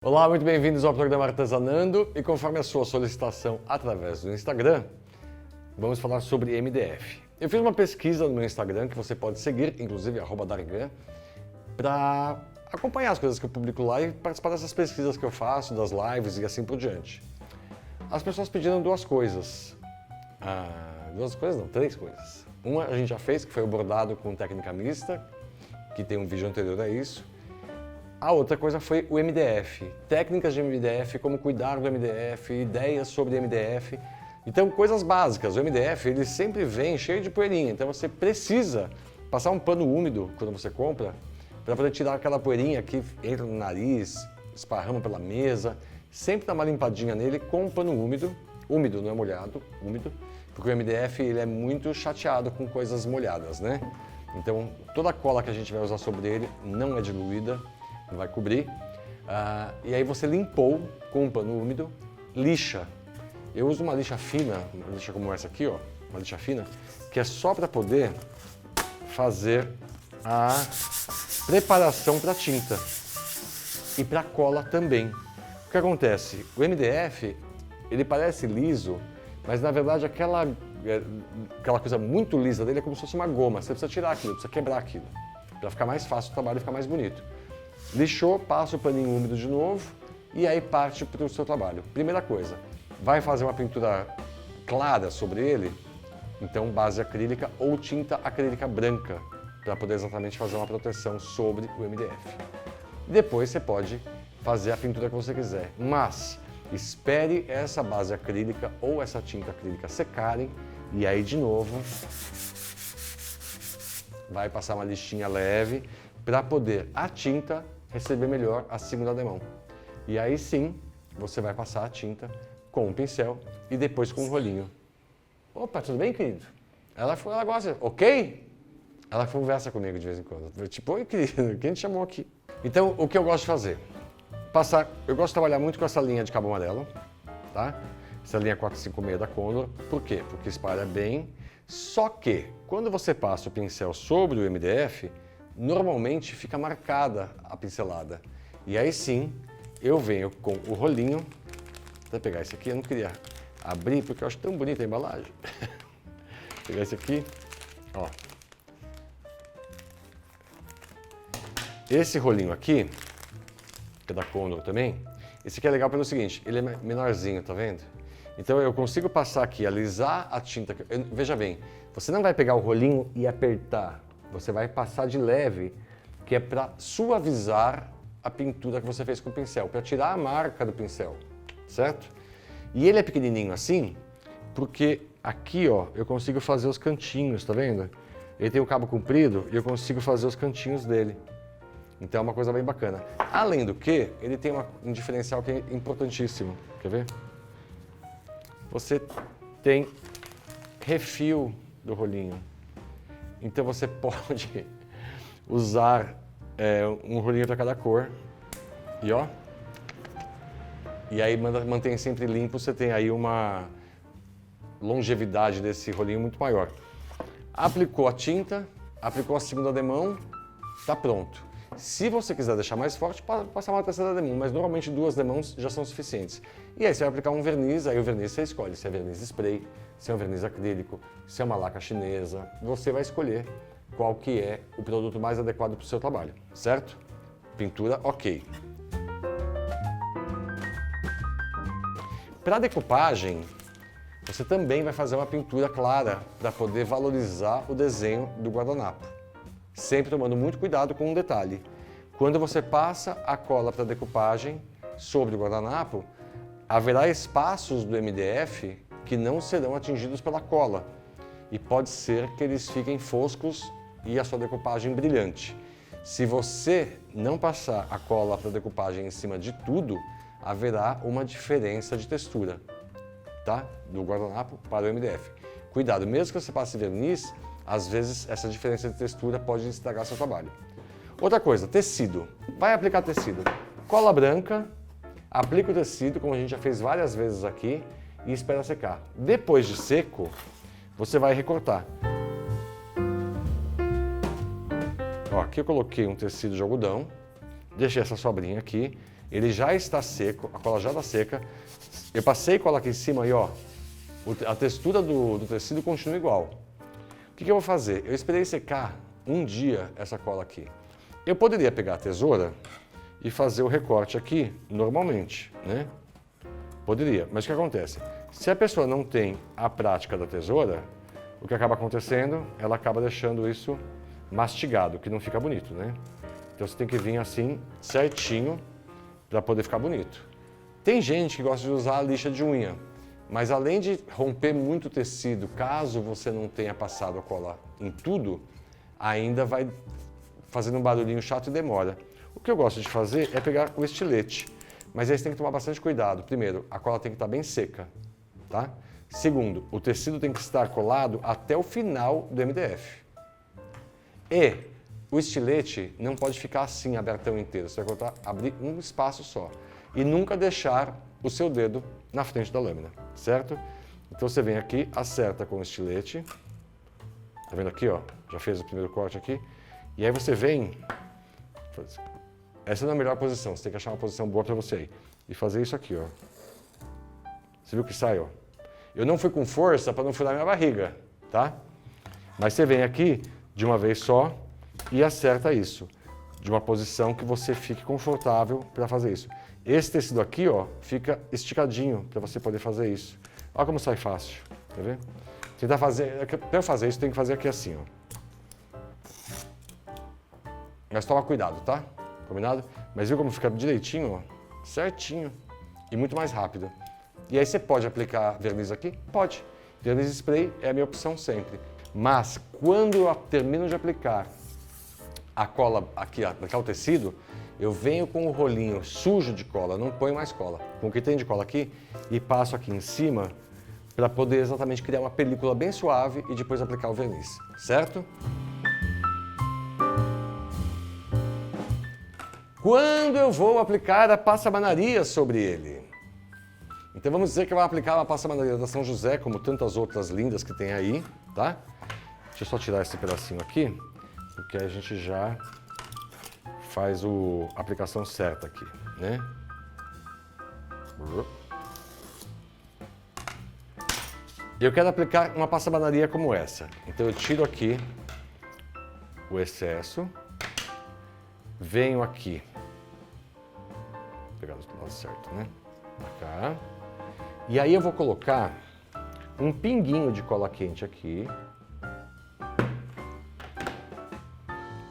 Olá, muito bem-vindos ao programa Artesanando e conforme a sua solicitação através do Instagram, vamos falar sobre MDF. Eu fiz uma pesquisa no meu Instagram que você pode seguir, inclusive @Dargan, para acompanhar as coisas que eu publico lá e participar dessas pesquisas que eu faço, das lives e assim por diante. As pessoas pediram duas coisas. Três coisas. Uma a gente já fez, que foi o bordado com técnica mista, que tem um vídeo anterior a isso. A outra coisa foi o MDF, técnicas de MDF, como cuidar do MDF, ideias sobre MDF. Então, coisas básicas. O MDF, ele sempre vem cheio de poeirinha, então você precisa passar um pano úmido quando você compra, para poder tirar aquela poeirinha que entra no nariz, esparrama pela mesa. Sempre dá uma limpadinha nele com um pano úmido, úmido, não é molhado, úmido, porque o MDF ele é muito chateado com coisas molhadas, né? Então, toda a cola que a gente vai usar sobre ele não é diluída, não vai cobrir. E aí você limpou com um pano úmido, lixa. Eu uso uma lixa fina, uma lixa como essa aqui, ó, uma lixa fina, que é só para poder fazer a preparação para tinta e para cola também. O que acontece? O MDF, ele parece liso, mas na verdade aquela coisa muito lisa dele é como se fosse uma goma. Você precisa tirar aquilo, precisa quebrar aquilo, para ficar mais fácil o trabalho e ficar mais bonito. Lixou, passa o paninho úmido de novo e aí parte para o seu trabalho. Primeira coisa, vai fazer uma pintura clara sobre ele, então base acrílica ou tinta acrílica branca, para poder exatamente fazer uma proteção sobre o MDF. Depois você pode fazer a pintura que você quiser, mas espere essa base acrílica ou essa tinta acrílica secarem e aí de novo vai passar uma lixinha leve para poder a tinta receber melhor a segunda demão. E aí sim, você vai passar a tinta com um pincel e depois com um rolinho. Opa, tudo bem, querido? Ela gosta, ok? Ela conversa comigo de vez em quando. Eu, tipo, oi, querido, quem te chamou aqui? Então, o que eu gosto de fazer? Eu gosto de trabalhar muito com essa linha de cabo amarelo, tá? Essa linha 456 da Condor. Por quê? Porque espalha bem. Só que, quando você passa o pincel sobre o MDF, normalmente fica marcada a pincelada. E aí sim, eu venho com o rolinho. Vou pegar esse aqui, eu não queria abrir porque eu acho tão bonita a embalagem. Vou pegar esse aqui, ó. Esse rolinho aqui, que é da Condor também, esse aqui é legal pelo seguinte, ele é menorzinho, tá vendo? Então eu consigo passar aqui, alisar a tinta. Veja bem, você não vai pegar o rolinho e apertar. Você vai passar de leve, que é para suavizar a pintura que você fez com o pincel, para tirar a marca do pincel, certo? E ele é pequenininho assim, porque aqui, ó, eu consigo fazer os cantinhos, tá vendo? Ele tem um cabo comprido e eu consigo fazer os cantinhos dele. Então é uma coisa bem bacana. Além do que, ele tem um diferencial que é importantíssimo. Quer ver? Você tem refil do rolinho. Então você pode usar um rolinho para cada cor. E ó. E aí mantém sempre limpo, você tem aí uma longevidade desse rolinho muito maior. Aplicou a tinta, aplicou a segunda demão, tá pronto. Se você quiser deixar mais forte, pode passar uma terceira demão, mas normalmente 2 demãos já são suficientes. E aí você vai aplicar um verniz, aí o verniz você escolhe se é verniz spray, se é um verniz acrílico, se é uma laca chinesa. Você vai escolher qual que é o produto mais adequado para o seu trabalho, certo? Pintura, ok. Para decupagem, você também vai fazer uma pintura clara para poder valorizar o desenho do guardanapo. Sempre tomando muito cuidado com um detalhe. Quando você passa a cola para decupagem sobre o guardanapo, haverá espaços do MDF que não serão atingidos pela cola. E pode ser que eles fiquem foscos e a sua decupagem brilhante. Se você não passar a cola para decupagem em cima de tudo, haverá uma diferença de textura, tá? Do guardanapo para o MDF. Cuidado, mesmo que você passe verniz, às vezes essa diferença de textura pode estragar seu trabalho. Outra coisa, tecido. Vai aplicar tecido. Cola branca, aplica o tecido, como a gente já fez várias vezes aqui, e espera secar. Depois de seco, você vai recortar. Ó, aqui eu coloquei um tecido de algodão, deixei essa sobrinha aqui. ele já está seco, a cola já está seca. Eu passei cola aqui em cima e ó, a textura do tecido continua igual. O que eu vou fazer? Eu esperei secar um dia essa cola aqui. Eu poderia pegar a tesoura e fazer o recorte aqui normalmente, né? Poderia, mas o que acontece? Se a pessoa não tem a prática da tesoura, o que acaba acontecendo, ela acaba deixando isso mastigado, que não fica bonito, né? Então você tem que vir assim, certinho, para poder ficar bonito. Tem gente que gosta de usar a lixa de unha, mas além de romper muito o tecido, caso você não tenha passado a cola em tudo, ainda vai fazendo um barulhinho chato e demora. O que eu gosto de fazer é pegar o estilete, mas aí você tem que tomar bastante cuidado. Primeiro, a cola tem que estar bem seca, tá? Segundo, o tecido tem que estar colado até o final do MDF. E o estilete não pode ficar assim, abertão inteiro. Você vai abrir um espaço só. E nunca deixar o seu dedo na frente da lâmina, certo? Então você vem aqui, acerta com o estilete. Tá vendo aqui, ó? Já fez o primeiro corte aqui. E aí você vem... Essa não é a melhor posição, você tem que achar uma posição boa para você aí. E fazer isso aqui, ó. Você viu que sai, ó? Eu não fui com força para não furar minha barriga, tá? Mas você vem aqui de uma vez só e acerta isso. De uma posição que você fique confortável para fazer isso. Esse tecido aqui, ó, fica esticadinho para você poder fazer isso. Olha como sai fácil, tá vendo? Tentar fazer, para eu fazer isso, tem que fazer aqui assim, ó. Mas toma cuidado, tá? Combinado? Mas viu como fica direitinho, ó? Certinho. E muito mais rápido. E aí você pode aplicar verniz aqui? Pode. Verniz spray é a minha opção sempre. Mas quando eu termino de aplicar a cola aqui, naquele tecido, eu venho com o rolinho sujo de cola, não ponho mais cola, com o que tem de cola aqui, e passo aqui em cima para poder exatamente criar uma película bem suave e depois aplicar o verniz, certo? Quando eu vou aplicar a passamanaria sobre ele? Então vamos dizer que eu vou aplicar a passamanaria da São José, como tantas outras lindas que tem aí, tá? Deixa eu só tirar esse pedacinho aqui, porque aí a gente já faz a aplicação certa aqui, né? Eu quero aplicar uma passamanaria como essa. Então eu tiro aqui o excesso, venho aqui, vou pegar do lado certo, né? Pra cá. E aí eu vou colocar um pinguinho de cola quente aqui.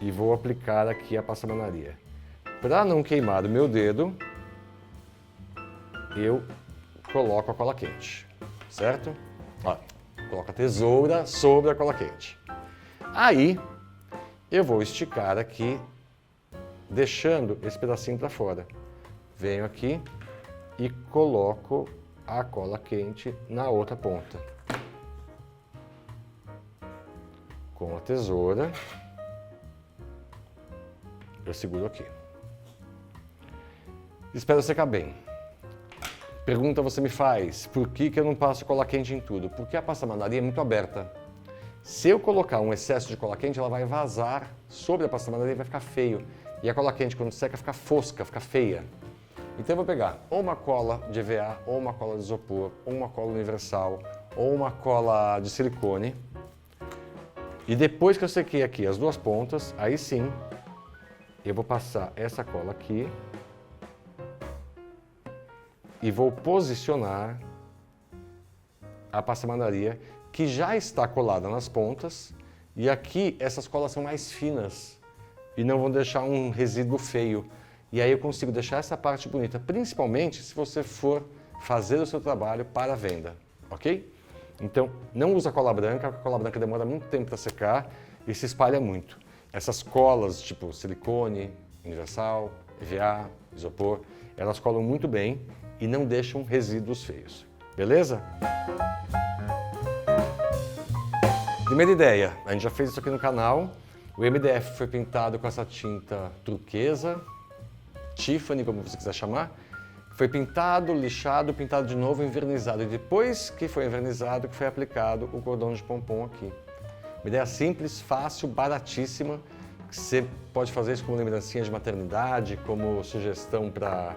E vou aplicar aqui a passamanaria. Para não queimar o meu dedo, eu coloco a cola quente, certo? Ó, coloco a tesoura sobre a cola quente. Aí, eu vou esticar aqui, deixando esse pedacinho para fora. Venho aqui e coloco a cola quente na outra ponta. Com a tesoura, eu seguro aqui. Espero secar bem. Pergunta você me faz, por que eu não passo cola quente em tudo? Porque a passamanaria é muito aberta. Se eu colocar um excesso de cola quente, ela vai vazar sobre a passamanaria e vai ficar feio. E a cola quente, quando seca, fica fosca, fica feia. Então eu vou pegar ou uma cola de EVA, ou uma cola de isopor, ou uma cola universal, ou uma cola de silicone. E depois que eu sequei aqui as duas pontas, aí sim, eu vou passar essa cola aqui e vou posicionar a passamanaria que já está colada nas pontas, e aqui essas colas são mais finas e não vão deixar um resíduo feio. E aí eu consigo deixar essa parte bonita, principalmente se você for fazer o seu trabalho para a venda, ok? Então não usa cola branca, porque a cola branca demora muito tempo para secar e se espalha muito. Essas colas tipo silicone, universal, EVA, isopor, elas colam muito bem e não deixam resíduos feios. Beleza? Primeira ideia, a gente já fez isso aqui no canal. O MDF foi pintado com essa tinta turquesa, Tiffany, como você quiser chamar. Foi pintado, lixado, pintado de novo, envernizado. E depois que foi envernizado, que foi aplicado o cordão de pompom aqui. Uma ideia simples, fácil, baratíssima. Você pode fazer isso como lembrancinha de maternidade, como sugestão para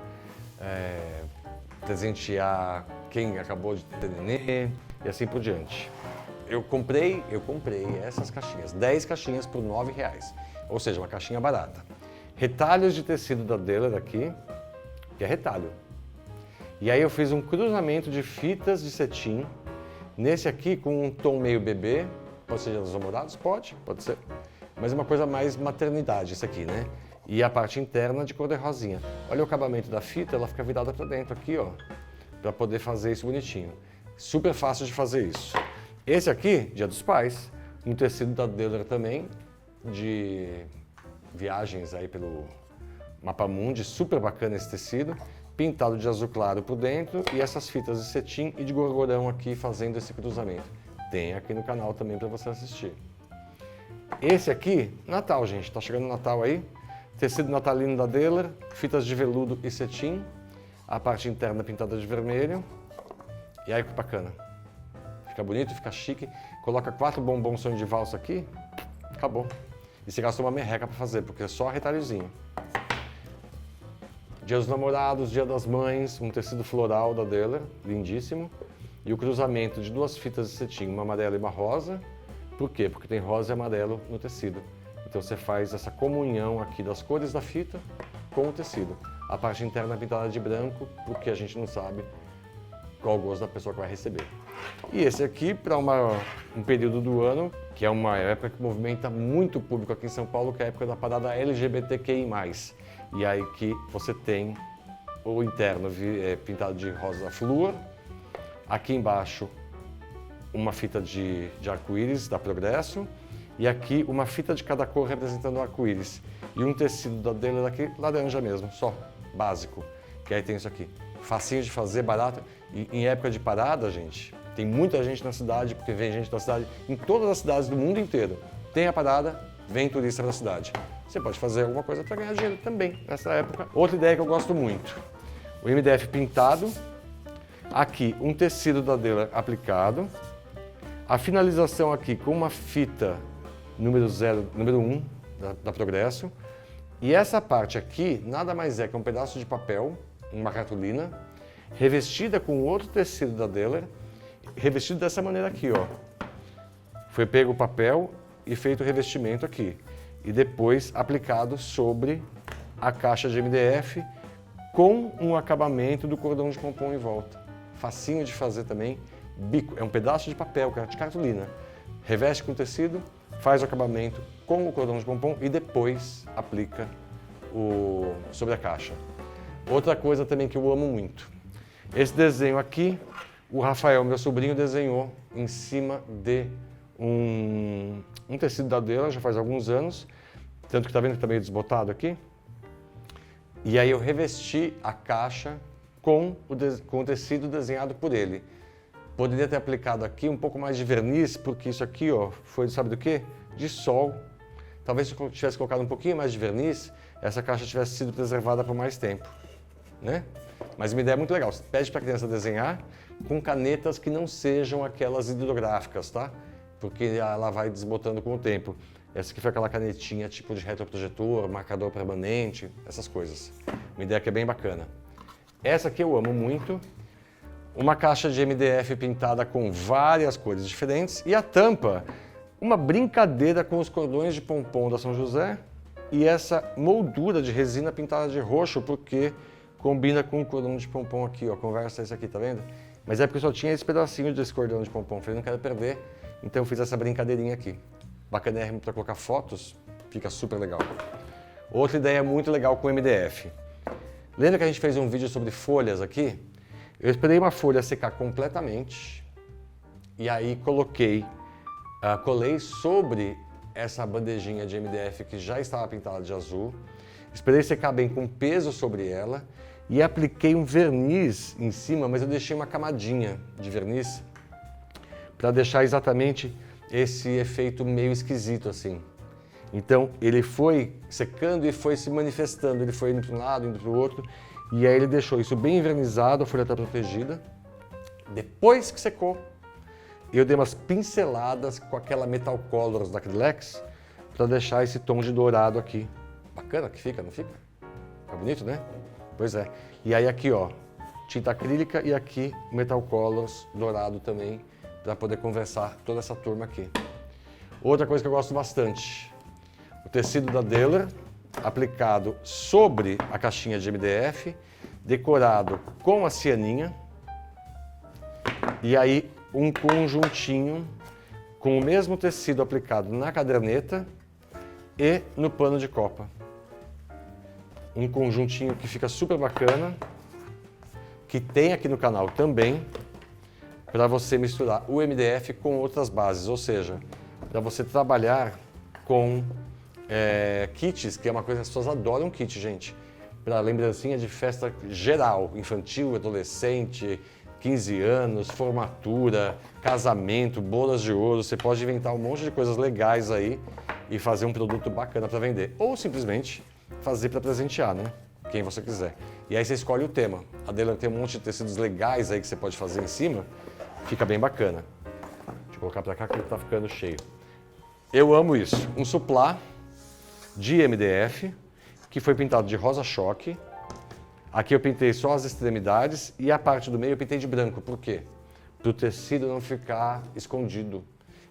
presentear quem acabou de ter nenê e assim por diante. Eu comprei essas caixinhas, 10 caixinhas por R$9, ou seja, uma caixinha barata. Retalhos de tecido da Dahler aqui, que é retalho. E aí eu fiz um cruzamento de fitas de cetim, nesse aqui com um tom meio bebê, pode ser dos namorados? Pode ser. Mas é uma coisa mais maternidade isso aqui, né? E a parte interna de cor de rosinha. Olha o acabamento da fita, ela fica virada para dentro aqui, ó, para poder fazer isso bonitinho. Super fácil de fazer isso. Esse aqui, Dia dos Pais, um tecido da Dahler também, de viagens aí pelo Mapa Mundi, super bacana esse tecido, pintado de azul claro por dentro e essas fitas de cetim e de gorgorão aqui fazendo esse cruzamento. Tem aqui no canal também para você assistir. Esse aqui, Natal, gente, tá chegando o Natal aí, tecido natalino da Dahler, fitas de veludo e cetim, a parte interna pintada de vermelho, e aí que bacana. Fica bonito, fica chique, coloca 4 bombons sonho de valsa aqui, acabou. E você gastou uma merreca para fazer, porque é só retalhozinho. Dia dos Namorados, Dia das Mães, um tecido floral da Dahler, lindíssimo. E o cruzamento de 2 fitas de cetim, uma amarela e uma rosa. Por quê? Porque tem rosa e amarelo no tecido. Então você faz essa comunhão aqui das cores da fita com o tecido. A parte interna é pintada de branco, porque a gente não sabe qual o gosto da pessoa que vai receber. E esse aqui, para um período do ano, que é uma época que movimenta muito público aqui em São Paulo, que é a época da parada LGBTQI+. E aí que você tem o interno pintado de rosa flúor, aqui embaixo uma fita de arco-íris da Progresso, e aqui uma fita de cada cor representando o arco-íris. E um tecido da Dahler aqui, laranja mesmo, só, básico. Que aí tem isso aqui. Facinho de fazer, barato. E em época de parada, gente, tem muita gente na cidade, porque vem gente da cidade, em todas as cidades do mundo inteiro. Tem a parada, vem turista da cidade. Você pode fazer alguma coisa para ganhar dinheiro também nessa época. Outra ideia que eu gosto muito, o MDF pintado, aqui um tecido da Dahler aplicado, a finalização aqui com uma fita número 1 da Progresso, e essa parte aqui nada mais é que um pedaço de papel, uma cartolina, revestida com outro tecido da Dahler, revestido dessa maneira aqui, ó. Foi pego o papel e feito o revestimento aqui. E depois aplicado sobre a caixa de MDF com um acabamento do cordão de pompom em volta. Facinho de fazer também, bico, é um pedaço de papel, de cartolina. Reveste com tecido, faz o acabamento com o cordão de pompom e depois aplica sobre a caixa. Outra coisa também que eu amo muito, esse desenho aqui, o Rafael, meu sobrinho, desenhou em cima de um tecido da Dahler, já faz alguns anos, tanto que tá vendo que tá meio desbotado aqui. E aí eu revesti a caixa com o tecido desenhado por ele. Poderia ter aplicado aqui um pouco mais de verniz, porque isso aqui, ó, foi, sabe do quê? De sol. Talvez se eu tivesse colocado um pouquinho mais de verniz, essa caixa tivesse sido preservada por mais tempo, né? Mas uma ideia muito legal, você pede para a criança desenhar com canetas que não sejam aquelas hidrográficas, tá? Porque ela vai desbotando com o tempo. Essa aqui foi aquela canetinha tipo de retroprojetor, marcador permanente, essas coisas. Uma ideia que é bem bacana. Essa aqui eu amo muito. Uma caixa de MDF pintada com várias cores diferentes e a tampa, uma brincadeira com os cordões de pompom da São José e essa moldura de resina pintada de roxo, porque combina com o cordão de pompom aqui, ó, conversa esse aqui, tá vendo? Mas é porque eu só tinha esse pedacinho desse cordão de pompom, falei, não quero perder, então eu fiz essa brincadeirinha aqui. Bacanérrimo para colocar fotos, fica super legal. Outra ideia muito legal com MDF. Lembra que a gente fez um vídeo sobre folhas aqui? Eu esperei uma folha secar completamente e aí colei sobre essa bandejinha de MDF que já estava pintada de azul. Esperei secar bem com peso sobre ela e apliquei um verniz em cima, mas eu deixei uma camadinha de verniz para deixar exatamente esse efeito meio esquisito assim. Então ele foi secando e foi se manifestando, ele foi indo para um lado, indo para o outro, e aí ele deixou isso bem envernizado, a folha está protegida. Depois que secou, eu dei umas pinceladas com aquela Metal Colors da Acrylex para deixar esse tom de dourado aqui. Bacana que fica, não fica? Fica bonito, né? Pois é. E aí aqui, ó, tinta acrílica e aqui Metal Colors dourado também, para poder conversar toda essa turma aqui. Outra coisa que eu gosto bastante, o tecido da Daler, aplicado sobre a caixinha de MDF, decorado com a cianinha, e aí um conjuntinho com o mesmo tecido aplicado na caderneta e no pano de copa. Um conjuntinho que fica super bacana, que tem aqui no canal também, para você misturar o MDF com outras bases, ou seja, para você trabalhar com kits, que é uma coisa que as pessoas adoram kit, gente, para lembrancinha de festa geral, infantil, adolescente, 15 anos, formatura, casamento, bodas de ouro, você pode inventar um monte de coisas legais aí e fazer um produto bacana para vender, ou simplesmente fazer para presentear, né? Quem você quiser. E aí você escolhe o tema. A Daler tem um monte de tecidos legais aí que você pode fazer em cima, fica bem bacana. Deixa eu colocar para cá que ele tá ficando cheio. Eu amo isso. Um suplá de MDF, que foi pintado de rosa choque. Aqui eu pintei só as extremidades e a parte do meio eu pintei de branco. Por quê? Para o tecido não ficar escondido.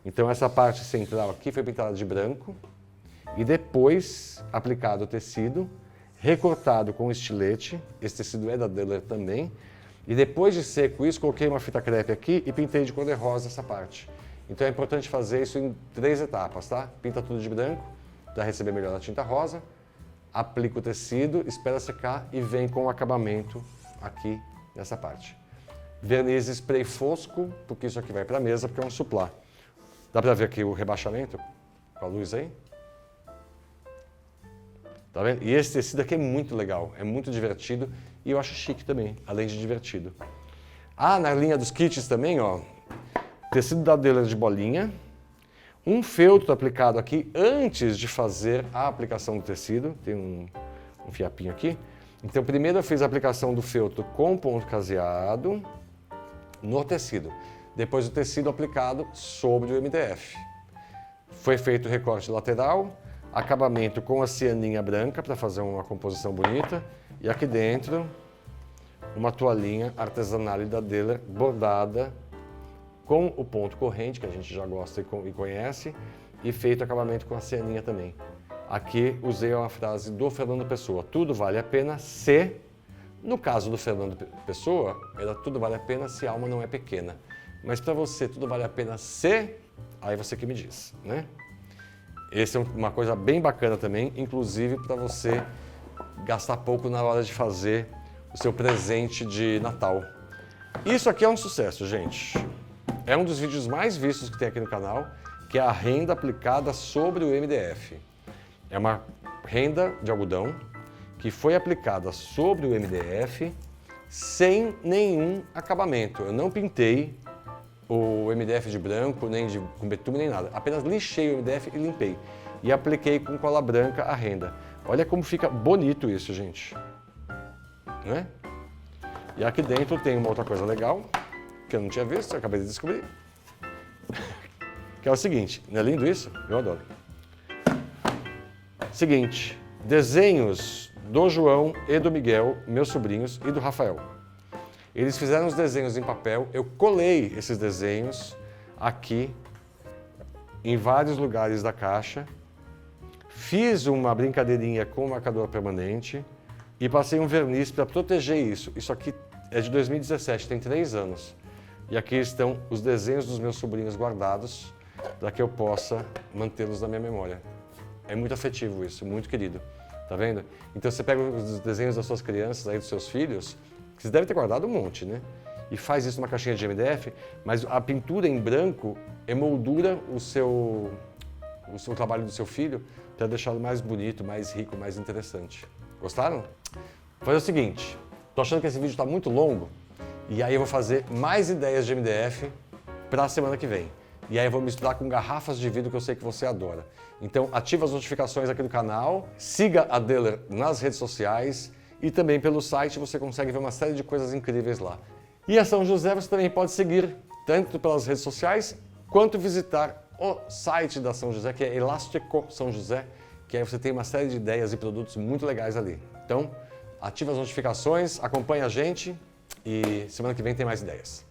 Então essa parte central aqui foi pintada de branco e depois aplicado o tecido, recortado com estilete. Esse tecido é da Daler também. E depois de seco isso, coloquei uma fita crepe aqui e pintei de cor de rosa essa parte. Então é importante fazer isso em 3 etapas, tá? Pinta tudo de branco para receber melhor a tinta rosa, aplica o tecido, espera secar e vem com o acabamento aqui nessa parte. Verniz spray fosco, porque isso aqui vai para a mesa, porque é um suplá. Dá para ver aqui o rebaixamento com a luz aí? Tá vendo? E esse tecido aqui é muito legal, é muito divertido e eu acho chique também, além de divertido. Ah, na linha dos kits também, ó, tecido da Daler de bolinha, um feltro aplicado aqui antes de fazer a aplicação do tecido, tem um fiapinho aqui. Então primeiro eu fiz a aplicação do feltro com ponto caseado no tecido, depois o tecido aplicado sobre o MDF. Foi feito o recorte lateral, acabamento com a cianinha branca para fazer uma composição bonita e aqui dentro uma toalhinha artesanal da Daler bordada com o ponto corrente, que a gente já gosta e conhece, e feito acabamento com a cianinha também. Aqui usei uma frase do Fernando Pessoa, tudo vale a pena se, no caso do Fernando Pessoa, era tudo vale a pena se a alma não é pequena. Mas para você, tudo vale a pena se, aí você que me diz, né? Essa é uma coisa bem bacana também, inclusive para você gastar pouco na hora de fazer o seu presente de Natal. Isso aqui é um sucesso, gente. É um dos vídeos mais vistos que tem aqui no canal, que é a renda aplicada sobre o MDF. É uma renda de algodão que foi aplicada sobre o MDF sem nenhum acabamento. Eu não pintei o MDF de branco, nem com betume, nem nada. Apenas lixei o MDF e limpei. E apliquei com cola branca a renda. Olha como fica bonito isso, gente. Né? E aqui dentro tem uma outra coisa legal, que eu não tinha visto, eu acabei de descobrir. Que é o seguinte, não é lindo isso? Eu adoro. Seguinte, desenhos do João e do Miguel, meus sobrinhos, e do Rafael. Eles fizeram os desenhos em papel, eu colei esses desenhos aqui, em vários lugares da caixa, fiz uma brincadeirinha com o marcador permanente e passei um verniz para proteger isso. Isso aqui é de 2017, tem 3 anos. E aqui estão os desenhos dos meus sobrinhos guardados para que eu possa mantê-los na minha memória. É muito afetivo isso, muito querido. Tá vendo? Então você pega os desenhos das suas crianças, aí dos seus filhos, que você deve ter guardado um monte, né? E faz isso numa caixinha de MDF, mas a pintura em branco emoldura o seu trabalho do seu filho para deixá-lo mais bonito, mais rico, mais interessante. Gostaram? Vou fazer o seguinte, tô achando que esse vídeo está muito longo, e aí eu vou fazer mais ideias de MDF para a semana que vem. E aí eu vou misturar com garrafas de vidro que eu sei que você adora. Então ativa as notificações aqui do canal, siga a Daler nas redes sociais e também pelo site você consegue ver uma série de coisas incríveis lá. E a São José você também pode seguir tanto pelas redes sociais quanto visitar o site da São José, que é Elástico São José, que aí você tem uma série de ideias e produtos muito legais ali. Então, ativa as notificações, acompanha a gente e semana que vem tem mais ideias.